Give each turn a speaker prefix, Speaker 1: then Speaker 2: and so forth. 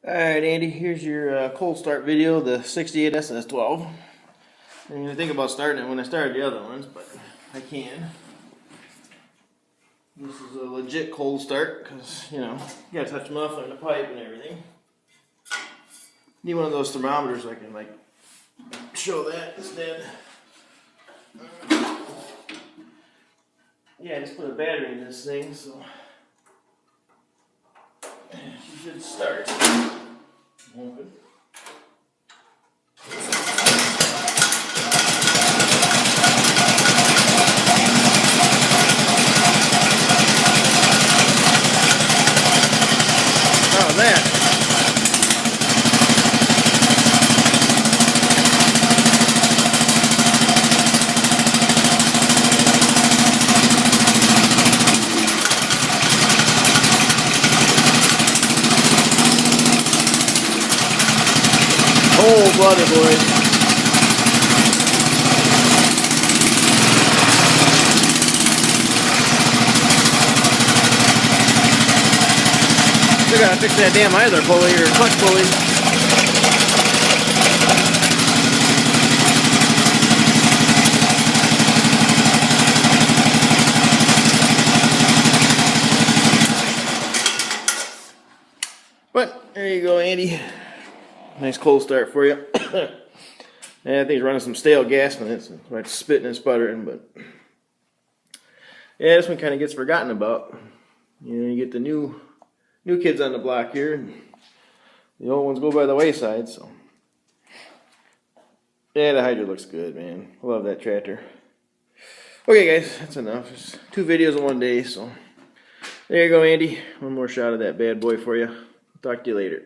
Speaker 1: Alright, Andy, here's your cold start video of the 68 SS12. I didn't even think about starting it when I started the other ones, but I can. This is a legit cold start because, you know, you gotta touch the muffler and the pipe and everything. Need one of those thermometers so I can, like, show that instead. Yeah, I just put a battery in this thing, so she should start. Open. How's that? Cold-blooded, boys. Still gotta fix that damn idler pulley or clutch pulley. But there you go, Andy. Nice cold start for you. Yeah, I think he's running some stale gas in it, so it's spitting and sputtering, but yeah, this one kind of gets forgotten about. You know, you get the new kids on the block here, and the old ones go by the wayside, so yeah, the Hydra looks good, man. I love that tractor. Okay, guys, that's enough. It's 2 videos in one day, so there you go, Andy. One more shot of that bad boy for you. Talk to you later.